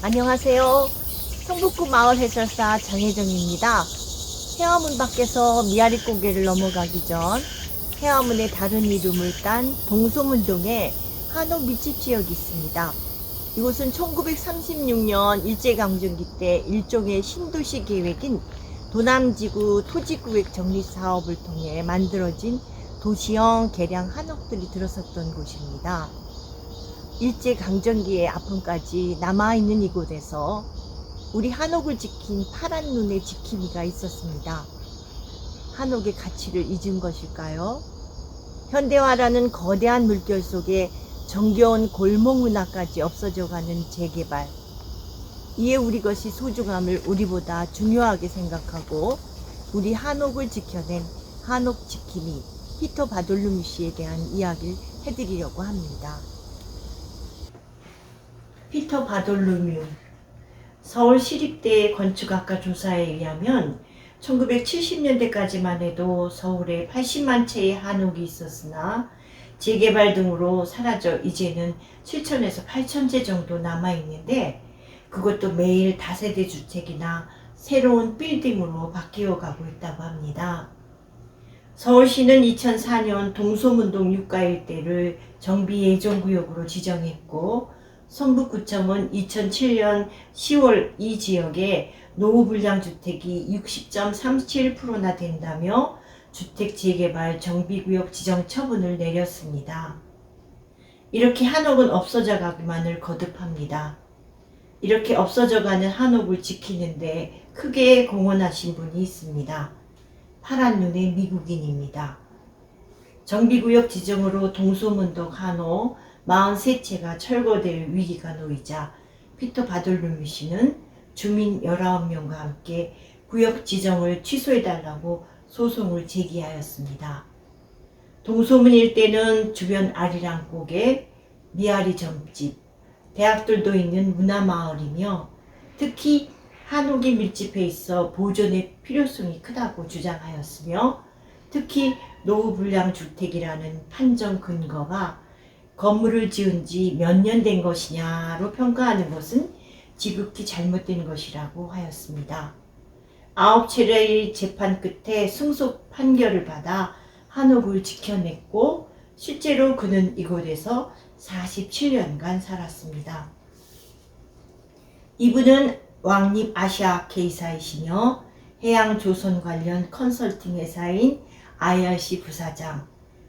안녕하세요. 성북구 마을 해설사 장혜정입니다. 해화문 밖에서 미아리 고개를 넘어가기 전 해화문의 다른 이름을 딴 동소문동에 한옥 밀집 지역이 있습니다. 이곳은 1936년 일제강점기 때 일종의 신도시 계획인 도남지구 토지구획 정립사업을 통해 만들어진 도시형 개량 한옥들이 들어섰던 곳입니다. 일제강점기의 아픔까지 남아있는 이곳에서 우리 한옥을 지킨 파란 눈의 지킴이가 있었습니다. 한옥의 가치를 잊은 것일까요? 현대화라는 거대한 물결 속에 정겨운 골목 문화까지 없어져가는 재개발. 이에 우리 것이 소중함을 우리보다 중요하게 생각하고 우리 한옥을 지켜낸 한옥 지킴이 피터 바돌루미 씨에 대한 이야기를 해드리려고 합니다. 피터 바돌루뮤, 서울시립대 건축학과 조사에 의하면 1970년대까지만 해도 서울에 80만 채의 한옥이 있었으나 재개발 등으로 사라져 이제는 7천에서 8천 채 정도 남아있는데 그것도 매일 다세대 주택이나 새로운 빌딩으로 바뀌어 가고 있다고 합니다. 서울시는 2004년 동소문동 육가 일대를 정비예정구역으로 지정했고 성북구청은 2007년 10월 이 지역에 노후불량주택이 60.37%나 된다며 주택 재개발 정비구역 지정 처분을 내렸습니다. 이렇게 한옥은 없어져 가기만을 거듭합니다. 이렇게 없어져가는 한옥을 지키는데 크게 공헌하신 분이 있습니다. 파란 눈의 미국인입니다. 정비구역 지정으로 동소문동 한옥 43채가 철거될 위기가 놓이자 피터 바돌루미 씨는 주민 19명과 함께 구역 지정을 취소해달라고 소송을 제기하였습니다. 동소문 일대는 주변 아리랑곡에 미아리 점집, 대학들도 있는 문화마을이며 특히 한옥이 밀집해 있어 보존의 필요성이 크다고 주장하였으며 특히 노후불량 주택이라는 판정 근거가 건물을 지은 지 몇 년 된 것이냐로 평가하는 것은 지극히 잘못된 것이라고 하였습니다. 9차례의 재판 끝에 승소 판결을 받아 한옥을 지켜냈고 실제로 그는 이곳에서 47년간 살았습니다. 이분은 왕립 아시아 K사이시며 해양조선 관련 컨설팅 회사인 IRC 부사장,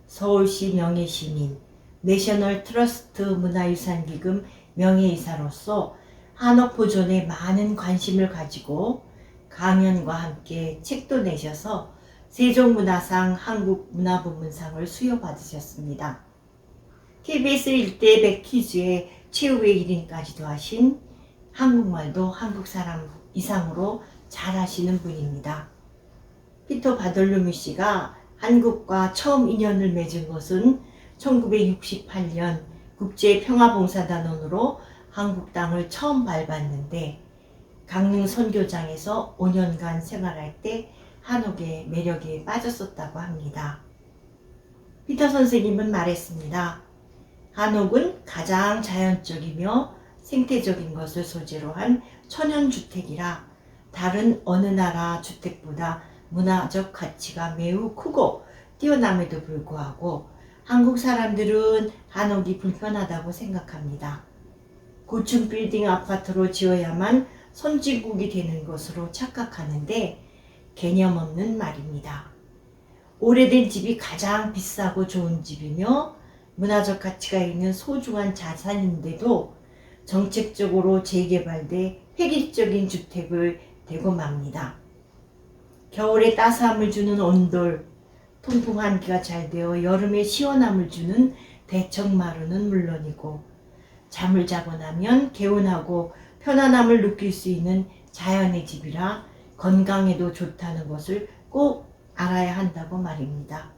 서울시 명예시민, 내셔널 트러스트 문화유산기금 명예이사로서 한옥 보존에 많은 관심을 가지고 강연과 함께 책도 내셔서 세종문화상 한국문화부문상을 수여받으셨습니다. KBS 일대 백퀴즈의 최후의 1인까지도 하신 한국말도 한국 사람 이상으로 잘하시는 분입니다. 피터 바돌루미 씨가 한국과 처음 인연을 맺은 것은 1968년 국제평화봉사단원으로 한국 땅을 처음 밟았는데 강릉 선교장에서 5년간 생활할 때 한옥의 매력에 빠졌었다고 합니다. 피터 선생님은 말했습니다. 한옥은 가장 자연적이며 생태적인 것을 소재로 한 천연주택이라 다른 어느 나라 주택보다 문화적 가치가 매우 크고 뛰어남에도 불구하고 한국 사람들은 한옥이 불편하다고 생각합니다. 고층 빌딩 아파트로 지어야만 선진국이 되는 것으로 착각하는데 개념 없는 말입니다. 오래된 집이 가장 비싸고 좋은 집이며 문화적 가치가 있는 소중한 자산인데도 정책적으로 재개발돼 획일적인 주택을 대고 맙니다. 겨울에 따스함을 주는 온돌, 통풍 환기가 잘 되어 여름에 시원함을 주는 대청마루는 물론이고 잠을 자고 나면 개운하고 편안함을 느낄 수 있는 자연의 집이라 건강에도 좋다는 것을 꼭 알아야 한다고 말입니다.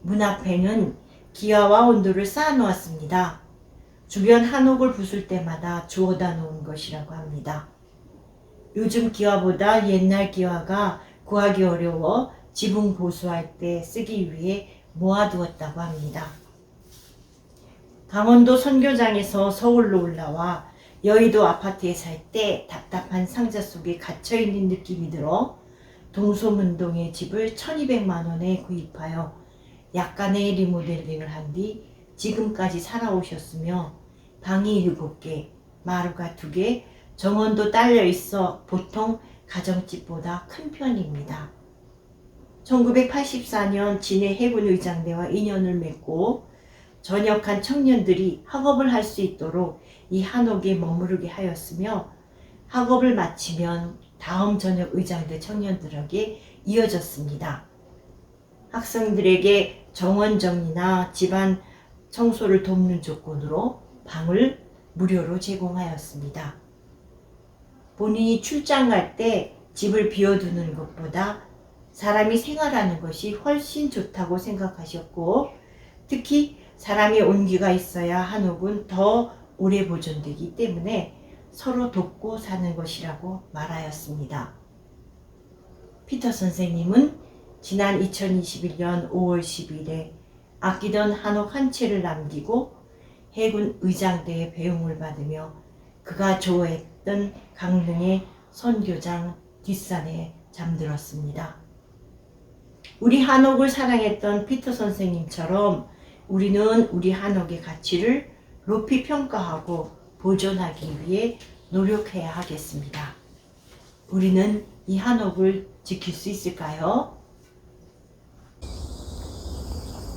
문 앞에는 기와와 온돌을 쌓아 놓았습니다. 주변 한옥을 부술 때마다 주워다 놓은 것이라고 합니다. 요즘 기와보다 옛날 기와가 구하기 어려워 지붕 보수할 때 쓰기 위해 모아두었다고 합니다. 강원도 선교장에서 서울로 올라와 여의도 아파트에 살 때 답답한 상자 속에 갇혀있는 느낌이 들어 동소문동의 집을 1200만 원에 구입하여 약간의 리모델링을 한 뒤 지금까지 살아오셨으며 방이 7개, 마루가 2개, 정원도 딸려 있어 보통 가정집보다 큰 편입니다. 1984년 진해 해군의장대와 인연을 맺고 전역한 청년들이 학업을 할 수 있도록 이 한옥에 머무르게 하였으며 학업을 마치면 다음 전역 의장대 청년들에게 이어졌습니다. 학생들에게 정원 정리나 집안 청소를 돕는 조건으로 방을 무료로 제공하였습니다. 본인이 출장 갈 때 집을 비워두는 것보다 사람이 생활하는 것이 훨씬 좋다고 생각하셨고, 특히 사람의 온기가 있어야 한옥은 더 오래 보존되기 때문에 서로 돕고 사는 것이라고 말하였습니다. 피터 선생님은 지난 2021년 5월 10일에 아끼던 한옥 한 채를 남기고 해군 의장대의 배웅을 받으며 그가 좋아했던 강릉의 선교장 뒷산에 잠들었습니다. 우리 한옥을 사랑했던 피터 선생님처럼 우리는 우리 한옥의 가치를 높이 평가하고 보존하기 위해 노력해야 하겠습니다. 우리는 이 한옥을 지킬 수 있을까요?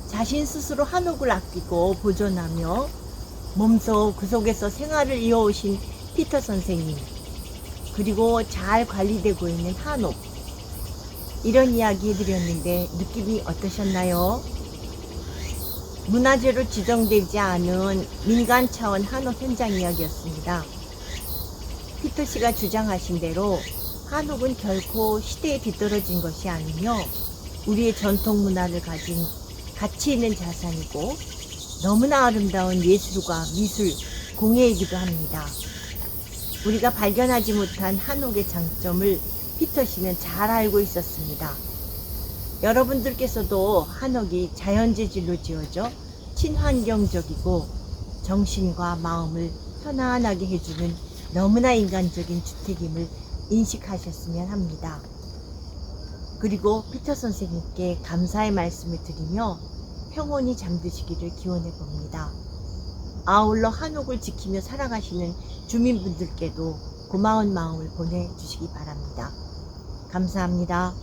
자신 스스로 한옥을 아끼고 보존하며 몸소 그 속에서 생활을 이어오신 피터 선생님, 그리고 잘 관리되고 있는 한옥, 이런 이야기 해드렸는데 느낌이 어떠셨나요? 문화재로 지정되지 않은 민간 차원 한옥 현장 이야기였습니다. 피터 씨가 주장하신 대로 한옥은 결코 시대에 뒤떨어진 것이 아니며 우리의 전통 문화를 가진 가치 있는 자산이고 너무나 아름다운 예술과 미술 공예이기도 합니다. 우리가 발견하지 못한 한옥의 장점을 피터 씨는 잘 알고 있었습니다. 여러분들께서도 한옥이 자연재질로 지어져 친환경적이고 정신과 마음을 편안하게 해주는 너무나 인간적인 주택임을 인식하셨으면 합니다. 그리고 피터 선생님께 감사의 말씀을 드리며 평온히 잠드시기를 기원해 봅니다. 아울러 한옥을 지키며 살아가시는 주민분들께도 고마운 마음을 보내주시기 바랍니다. 감사합니다.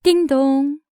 띵동.